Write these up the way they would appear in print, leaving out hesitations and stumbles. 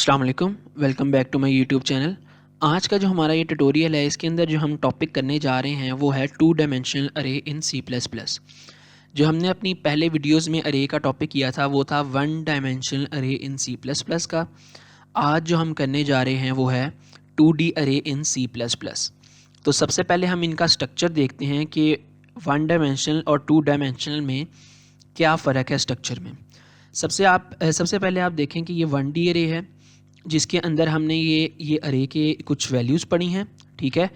अस्सलाम वालेकुम, welcome back to my YouTube channel. आज का जो हमारा ये ट्यूटोरियल है, इसके अंदर जो हम टॉपिक करने जा रहे हैं वो है टू डायमेंशनल अरे इन सी प्लस प्लस। जो हमने अपनी पहले वीडियोस में अरे का टॉपिक किया था वो था वन डायमेंशनल अरे इन सी प्लस प्लस का। आज जो हम करने जा रहे हैं वो है 2D अरे इन सी प्लस प्लस। तो सबसे पहले हम इनका स्ट्रक्चर देखते हैं कि वन डायमेंशनल और टू डायमेंशनल में क्या फ़र्क है स्ट्रक्चर में। सबसे पहले आप देखें कि ये 1D अरे है, जिसके अंदर हमने ये अरे के कुछ वैल्यूज़ पढ़ी हैं, ठीक है।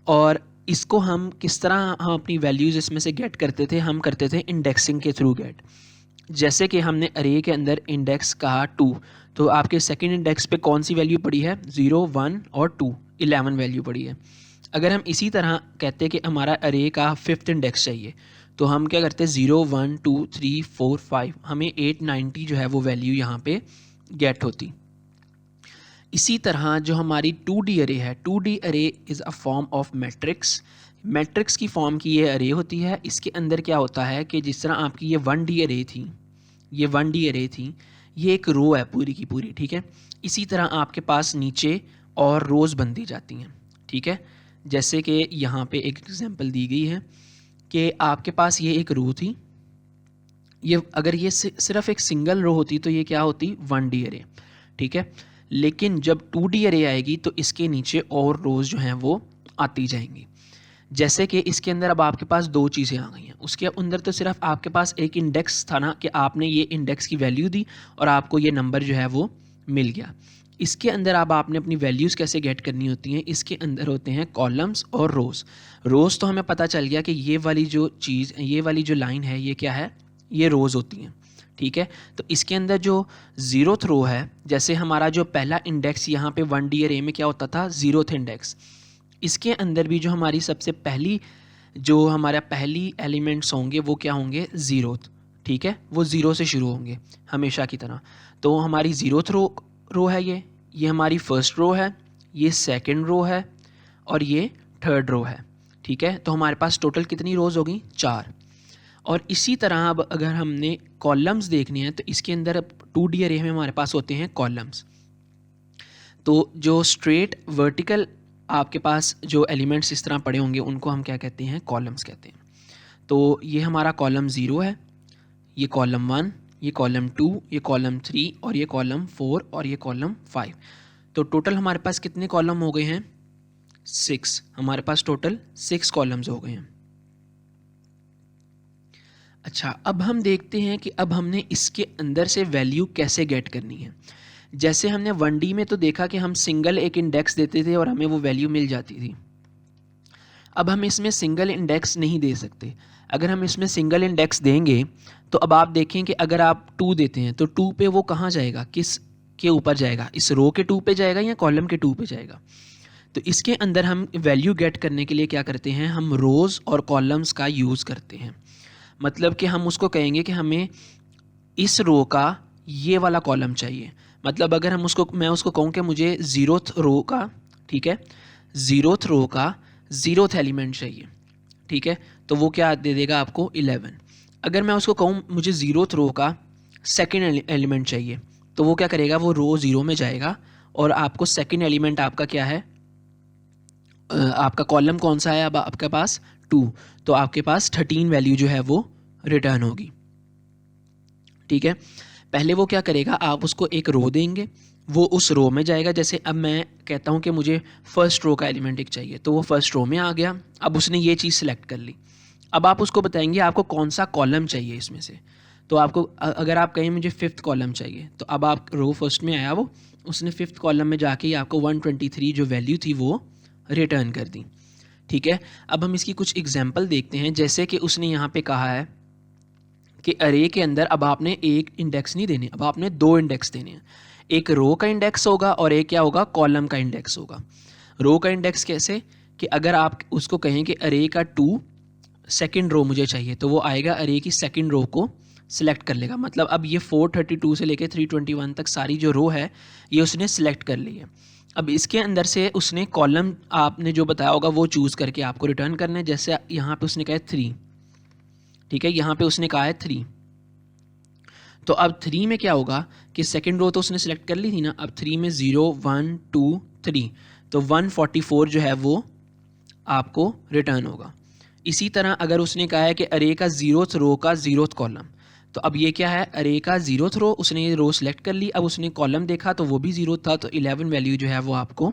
और इसको हम किस तरह हम अपनी वैल्यूज़ इसमें से गेट करते थे, हम करते थे इंडेक्सिंग के थ्रू गेट। जैसे कि हमने अरे के अंदर इंडेक्स कहा 2, तो आपके सेकंड इंडेक्स पे कौन सी वैल्यू पड़ी है, 0, 1 और 2, 11 वैल्यू पड़ी है। अगर हम इसी तरह कहते कि हमारा अरे का फिफ्थ इंडेक्स चाहिए, तो हम क्या करते हैं 0, 1, 2, 3, 4, 5, हमें 890 जो है वो वैल्यू यहाँ पे गेट होती। इसी तरह जो हमारी 2D अरे है, 2D अरे is a form of matrix. Matrix की फॉर्म की ये अरे होती है। इसके अंदर क्या होता है कि जिस तरह आपकी ये 1D अरे थी, ये 1D अरे थी, ये एक रो है पूरी की पूरी, ठीक है। इसी तरह आपके पास नीचे और रोज़ बनती जाती हैं, ठीक है। जैसे कि यहाँ पे एक एग्जांपल दी गई है कि आपके पास ये एक रो थी, ये अगर ये सिर्फ एक सिंगल रो होती तो ये क्या होती, 1D अरे, ठीक है। लेकिन जब 2D अरे आएगी तो इसके नीचे और रोज़ जो हैं वो आती जाएंगी। जैसे कि इसके अंदर अब आपके पास दो चीज़ें आ गई हैं, उसके अंदर तो सिर्फ आपके पास एक इंडेक्स था ना, कि आपने ये इंडेक्स की वैल्यू दी और आपको ये नंबर जो है वो मिल गया। इसके अंदर अब आपने अपनी वैल्यूज़ कैसे गेट करनी होती हैं, इसके अंदर होते हैं कॉलम्स और रोज़। रोज़ तो हमें पता चल गया कि ये वाली जो चीज़, ये वाली जो लाइन है, ये क्या है, ये रोज़ होती हैं, ठीक है। तो इसके अंदर जो ज़ीरोथ रो है, जैसे हमारा जो पहला इंडेक्स यहाँ पे 1D अरे में क्या होता था, ज़ीरोथ इंडेक्स। इसके अंदर भी जो हमारी सबसे पहली जो हमारा पहली एलिमेंट्स होंगे वो क्या होंगे, ज़ीरोथ, ठीक है। वो ज़ीरो से शुरू होंगे हमेशा की तरह। तो हमारी ज़ीरोथ रो है, ये हमारी फर्स्ट रो है, ये सेकंड रो है और ये थर्ड रो है, ठीक है। तो हमारे पास टोटल कितनी रोज़ होगी, 4। और इसी तरह अब अगर हमने कॉलम्स देखने हैं तो इसके अंदर अब 2D अरे में हमारे पास होते हैं कॉलम्स। तो जो स्ट्रेट वर्टिकल आपके पास जो एलिमेंट्स इस तरह पड़े होंगे उनको हम क्या कहते हैं, कॉलम्स कहते हैं। तो ये हमारा कॉलम 0 है, ये कॉलम 1, ये कॉलम 2, ये कॉलम 3 और ये कॉलम 4 और ये कॉलम 5। तो टोटल हमारे पास कितने कॉलम हो गए हैं, 6। हमारे पास टोटल 6 कॉलम्स हो गए हैं। अच्छा, अब हम देखते हैं कि अब हमने इसके अंदर से वैल्यू कैसे गेट करनी है। जैसे हमने 1D में तो देखा कि हम सिंगल एक इंडेक्स देते थे और हमें वो वैल्यू मिल जाती थी। अब हम इसमें सिंगल इंडेक्स नहीं दे सकते। अगर हम इसमें सिंगल इंडेक्स देंगे तो अब आप देखें कि अगर आप 2 देते हैं तो 2 पे वो कहाँ जाएगा, किस के ऊपर जाएगा, इस रो के 2 पे जाएगा या कॉलम के 2 पे जाएगा। तो इसके अंदर हम वैल्यू गेट करने के लिए क्या करते हैं, हम रोज़ और कॉलम्स का यूज़ करते हैं। मतलब कि हम उसको कहेंगे कि हमें इस रो का ये वाला कॉलम चाहिए। मतलब अगर हम उसको, मैं उसको कहूँ कि मुझे ज़ीरोथ रो का, ठीक है, ज़ीरोथ रो का ज़ीरोथ एलिमेंट चाहिए, ठीक है, तो वो क्या दे देगा आपको, 11। अगर मैं उसको कहूँ मुझे ज़ीरोथ रो का सेकंड एलिमेंट चाहिए, तो वो क्या करेगा, वो रो 0 में जाएगा और आपको सेकंड एलिमेंट आपका क्या है, आपका कॉलम कौन सा है अब आपके पास, 2, तो आपके पास 13 वैल्यू जो है वो रिटर्न होगी, ठीक है। पहले वो क्या करेगा, आप उसको एक रो देंगे, वो उस रो में जाएगा। जैसे अब मैं कहता हूँ कि मुझे फर्स्ट रो का एलिमेंट एक चाहिए, तो वो फर्स्ट रो में आ गया। अब उसने ये चीज़ सेलेक्ट कर ली। अब आप उसको बताएंगे आपको कौन सा कॉलम चाहिए इसमें से। तो आपको अगर आप कहें मुझे फिफ्थ कॉलम चाहिए, तो अब आप रो फर्स्ट में आया वो, उसने फिफ्थ कॉलम में जाके ही आपको 123 जो वैल्यू थी वो रिटर्न कर दी, ठीक है। अब हम इसकी कुछ एग्जाम्पल देखते हैं। जैसे कि उसने यहाँ पे कहा है कि अरे के अंदर अब आपने एक इंडेक्स नहीं देने, अब आपने 2 इंडेक्स देने हैं। एक रो का इंडेक्स होगा और एक क्या होगा, कॉलम का इंडेक्स होगा। रो का इंडेक्स कैसे, कि अगर आप उसको कहें कि अरे का 2 सेकंड रो मुझे चाहिए, तो वो आएगा अरे की सेकंड रो को सिलेक्ट कर लेगा। मतलब अब ये 432 से लेके 321 तक सारी जो रो है ये उसने सिलेक्ट कर ली है। अब इसके अंदर से उसने कॉलम आपने जो बताया होगा वो चूज़ करके आपको रिटर्न करना है। जैसे यहाँ पे उसने कहा है 3, ठीक है, यहाँ पे उसने कहा है 3, तो अब 3 में क्या होगा कि सेकंड रो तो उसने सेलेक्ट कर ली थी ना, अब 3 में 0 1 2 3, तो 144 जो है वो आपको रिटर्न होगा। इसी तरह अगर उसने कहा है कि अरे का 0th रो का 0th कॉलम, तो अब ये क्या है, अरे का 0th रो, उसने ये रो सेलेक्ट कर ली, अब उसने कॉलम देखा तो वो भी 0 था, तो 11 वैल्यू जो है वो आपको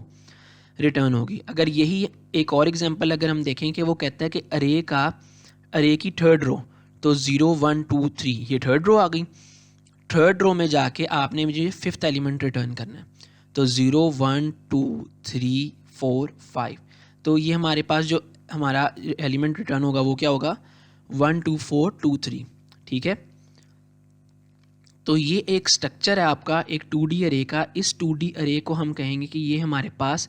रिटर्न होगी। अगर यही एक और एग्जांपल अगर हम देखें कि वो कहता है कि अरे की थर्ड रो, तो 0 1 2 3 ये थर्ड रो आ गई। थर्ड रो में जाके आपने मुझे फिफ्थ एलिमेंट रिटर्न करना है, तो 0 1 2 3 4 5, तो ये हमारे पास जो हमारा एलिमेंट रिटर्न होगा वो क्या होगा, 1 2 4 2 3। ठीक है, तो ये एक स्ट्रक्चर है आपका एक 2D अरे का। इस 2D अरे को हम कहेंगे कि ये हमारे पास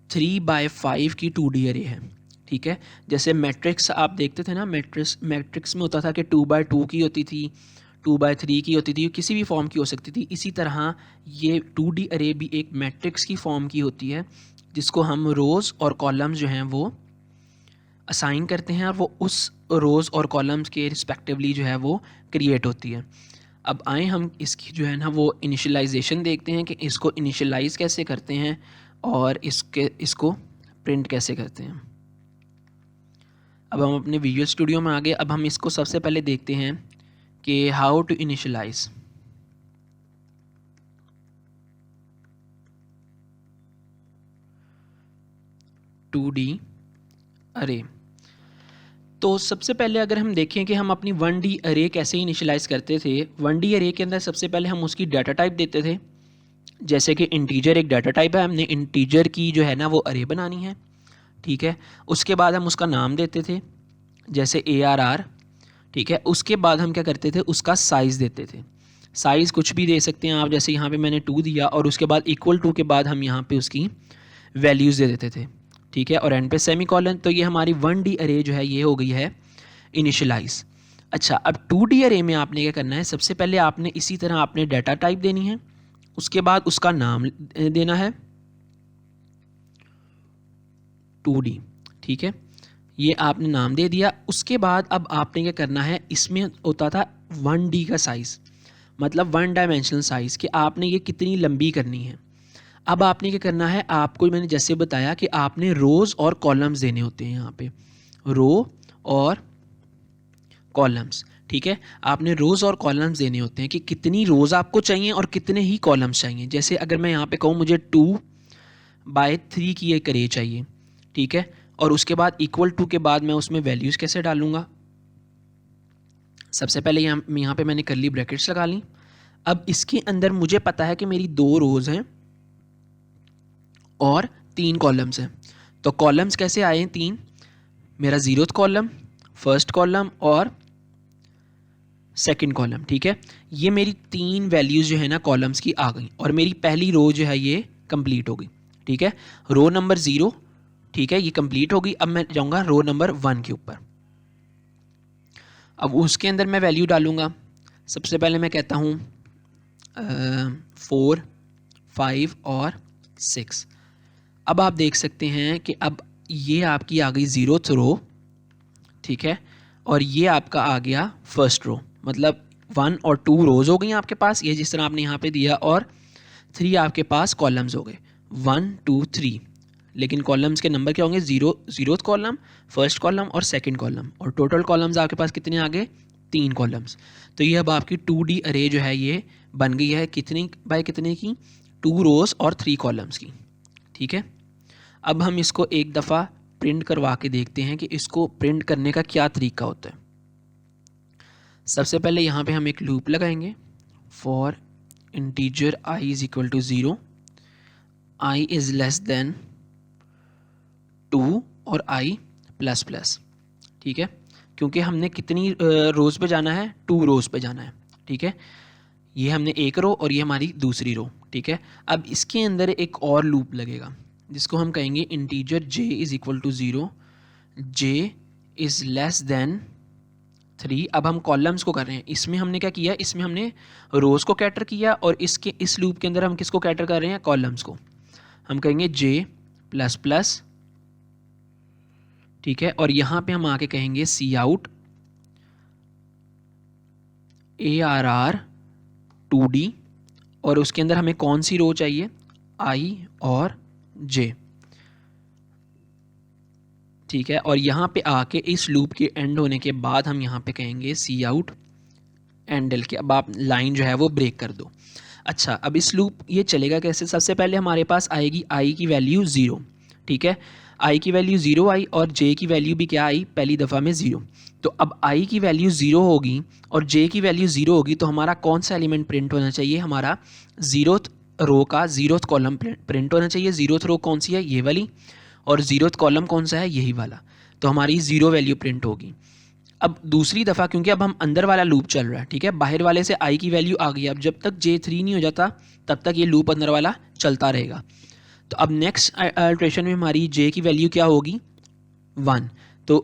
3/5 की 2D अरे है। ठीक है, जैसे मैट्रिक्स आप देखते थे ना, मैट्रिक्स में होता था कि 2/2 की होती थी, 2/3 की होती थी, किसी भी फॉर्म की हो सकती थी। इसी तरह ये 2D अरे भी एक मैट्रिक्स की फॉर्म की होती है, जिसको हम रोज़ और कॉलम्स जो हैं वो असाइन करते हैं, और वो उस रोज़ और कॉलम्स के रिस्पेक्टिवली जो है वो क्रिएट होती है। अब आए हम इसकी जो है ना वो इनिशियलाइजेशन देखते हैं कि इसको इनिशियलाइज कैसे करते हैं और इसको प्रिंट कैसे करते हैं। अब हम अपने विजुअल स्टूडियो में आ गए। अब हम इसको सबसे पहले देखते हैं कि how to initialise. Two D array, तो सबसे पहले अगर हम देखें कि हम अपनी 1D अरे कैसे इनिशियलाइज करते थे, 1D अरे के अंदर सबसे पहले हम उसकी डाटा टाइप देते थे। जैसे कि इंटीजर एक डाटा टाइप है, हमने इंटीजर की जो है ना वो अरे बनानी है। ठीक है, उसके बाद हम उसका नाम देते थे, जैसे ARR। ठीक है, उसके बाद हम क्या करते थे, उसका साइज़ देते थे। साइज़ कुछ भी दे सकते हैं आप, जैसे यहाँ पे मैंने 2 दिया, और उसके बाद इक्वल टू के बाद हम यहाँ पे उसकी वैल्यूज़ दे देते थे। ठीक है, और एंड पे सेमी कॉलन। तो ये हमारी 1D अरे जो है ये हो गई है इनिशियलाइज। अच्छा, अब 2D अरे में आपने क्या करना है, सबसे पहले आपने इसी तरह आपने डाटा टाइप देनी है, उसके बाद उसका नाम देना है 2D। ठीक है, ये आपने नाम दे दिया। उसके बाद अब आपने क्या करना है, इसमें होता था 1D का साइज़, मतलब 1 डायमेंशनल साइज़, कि आपने ये कितनी लंबी करनी है। अब आपने क्या करना है, आपको मैंने जैसे बताया कि आपने रोज़ और कॉलम्स देने होते हैं, यहाँ पे रो और कॉलम्स। ठीक है, आपने रोज़ और कॉलम्स देने होते हैं कि कितनी रोज़ आपको चाहिए और कितने ही कॉलम्स चाहिए। जैसे अगर मैं यहाँ पे कहूँ मुझे 2/3 की एक अरे चाहिए। ठीक है, और उसके बाद इक्वल टू के बाद मैं उसमें वैल्यूज़ कैसे डालूँगा, सबसे पहले यहाँ पे मैंने कर्ली ब्रैकेट्स लगा ली। अब इसके अंदर मुझे पता है कि मेरी 2 रोज़ हैं और 3 कॉलम्स हैं। तो कॉलम्स कैसे आए हैं 3, मेरा 0th कॉलम, फर्स्ट कॉलम और सेकंड कॉलम। ठीक है, ये मेरी 3 वैल्यूज़ जो है ना कॉलम्स की आ गई, और मेरी पहली रो जो है ये कंप्लीट हो गई। ठीक है, रो नंबर 0, ठीक है, ये कंप्लीट हो गई। अब मैं जाऊँगा रो नंबर 1 के ऊपर। अब उसके अंदर मैं वैल्यू डालूँगा। सबसे पहले मैं कहता हूँ 4 5 और 6। अब आप देख सकते हैं कि अब ये आपकी आ गई 0th रो। ठीक है, और ये आपका आ गया फर्स्ट रो, मतलब 1 और 2 रोज़ हो गई आपके पास, ये जिस तरह आपने यहाँ पे दिया, और 3 आपके पास कॉलम्स हो गए, 1 2 3। लेकिन कॉलम्स के नंबर क्या होंगे, 0th कॉलम, फर्स्ट कॉलम और सेकंड कॉलम, और टोटल कॉलम्स आपके पास कितने आ गए, 3 कॉलम्स। तो ये अब आपकी 2D अरे जो है ये बन गई है, कितनी बाय कितने की, 2 रोज़ और 3 कॉलम्स की। ठीक है, अब हम इसको एक दफ़ा प्रिंट करवा के देखते हैं कि इसको प्रिंट करने का क्या तरीका होता है। सबसे पहले यहाँ पे हम एक लूप लगाएंगे, for integer i is equal to 0, i is less than 2 और i प्लस प्लस। ठीक है, क्योंकि हमने कितनी रोज़ पे जाना है, 2 रोज़ पे जाना है। ठीक है, ये हमने एक रो और ये हमारी दूसरी रो। ठीक है, अब इसके अंदर एक और लूप लगेगा, जिसको हम कहेंगे integer j is equal to 0, j is less than 3। अब हम कॉलम्स को कर रहे हैं, इसमें हमने क्या किया, इसमें हमने रोज़ को कैटर किया, और इस लूप के अंदर हम किसको कैटर कर रहे हैं, कॉलम्स को। हम कहेंगे j प्लस प्लस। ठीक है, और यहाँ पे हम आके कहेंगे सी आउट ARR 2D और उसके अंदर हमें कौन सी रो चाहिए, I और J, ठीक है। और यहाँ पे आके इस लूप के एंड होने के बाद हम यहाँ पे कहेंगे सी आउट एंडल के, अब आप लाइन जो है वो ब्रेक कर दो। अच्छा, अब इस लूप ये चलेगा कैसे, सबसे पहले हमारे पास आएगी I की वैल्यू 0, ठीक है। I की वैल्यू 0 आई और J की वैल्यू भी क्या आई, पहली दफ़ा में 0। तो अब I की वैल्यू 0 होगी और J की वैल्यू 0 होगी, तो हमारा कौन सा एलिमेंट प्रिंट होना चाहिए, हमारा 0th रो का 0th कॉलम प्रिंट होना चाहिए। 0th रो कौन सी है, ये वाली, और 0th कॉलम कौन सा है, यही वाला। तो हमारी 0 वैल्यू प्रिंट होगी। अब दूसरी दफ़ा, क्योंकि अब हम अंदर वाला लूप चल रहा है, ठीक है, बाहर वाले से I की वैल्यू आ गई, अब जब तक J3 नहीं हो जाता तब तक ये लूप अंदर वाला चलता रहेगा। तो अब नेक्स्ट इटरेशन में हमारी J की वैल्यू क्या होगी, 1। तो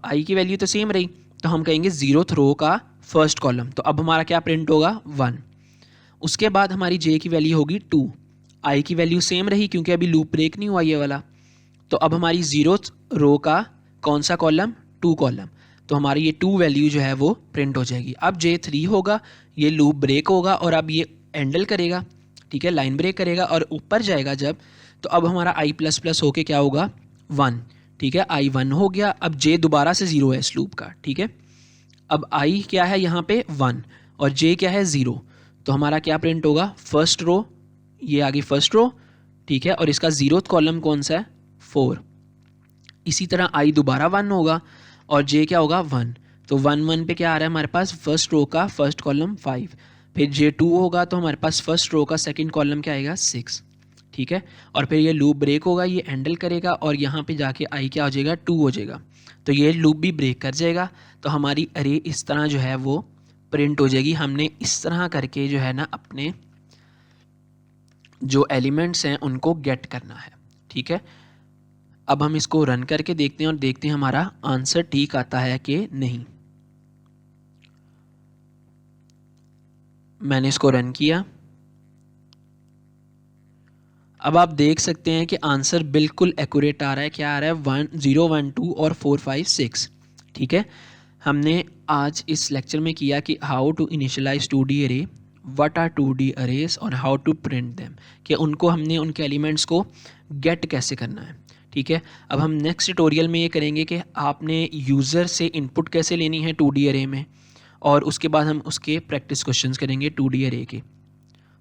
I की वैल्यू तो सेम रही, तो हम कहेंगे 0th रो का फर्स्ट कॉलम, तो अब हमारा क्या प्रिंट होगा, 1। उसके बाद हमारी J की वैल्यू होगी 2, I की वैल्यू सेम रही क्योंकि अभी लूप ब्रेक नहीं हुआ ये वाला, तो अब हमारी 0th रो का कौन सा कॉलम, 2 कॉलम, तो हमारी ये 2 वैल्यू जो है वो प्रिंट हो जाएगी। अब J3 होगा, ये लूप ब्रेक होगा और अब ये एंडल करेगा, ठीक है, लाइन ब्रेक करेगा और ऊपर जाएगा जब, तो अब हमारा I प्लस प्लस होके क्या होगा, 1, ठीक है, I 1 हो गया। अब J दोबारा से 0 है इस लूप का, ठीक है। अब I क्या है यहाँ पे 1 और J क्या है 0, तो हमारा क्या प्रिंट होगा, फर्स्ट रो, ये आ गई फर्स्ट रो, ठीक है, और इसका 0th कॉलम कौन सा है, 4। इसी तरह I दोबारा 1 होगा और J क्या होगा, 1, तो 1 1 पे क्या आ रहा है हमारे पास, फर्स्ट रो का फर्स्ट कॉलम 5, फिर J2 होगा तो हमारे पास फर्स्ट रो का सेकंड कॉलम क्या आएगा, 6, ठीक है। और फिर ये लूप ब्रेक होगा, ये हैंडल करेगा और यहाँ पे जाके I क्या हो जाएगा, 2 हो जाएगा, तो ये लूप भी ब्रेक कर जाएगा। तो हमारी अरे इस तरह जो है वो प्रिंट हो जाएगी। हमने इस तरह करके जो है ना अपने जो एलिमेंट्स हैं उनको गेट करना है, ठीक है। अब हम इसको रन करके देखते हैं और देखते हैं हमारा आंसर ठीक आता है कि नहीं। मैंने इसको रन किया, अब आप देख सकते हैं कि आंसर बिल्कुल एक्यूरेट आ रहा है। क्या आ रहा है, 1 0 1 2 और 4 5 6, ठीक है। हमने आज इस लेक्चर में किया कि हाउ टू इनिशियलाइज 2D अरे, व्हाट आर 2D अरेज और हाउ टू प्रिंट देम, कि उनको हमने उनके एलिमेंट्स को गेट कैसे करना है, ठीक है। अब हम नेक्स्ट ट्यूटोरियल में ये करेंगे कि आपने यूज़र से इनपुट कैसे लेनी है 2D अरे में, और उसके बाद हम उसके प्रैक्टिस क्वेश्चंस करेंगे 2D अरे के।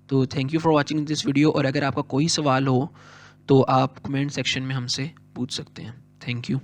तो thank you for watching this video, और अगर आपका कोई सवाल हो तो आप कमेंट सेक्शन में हमसे पूछ सकते हैं। Thank you.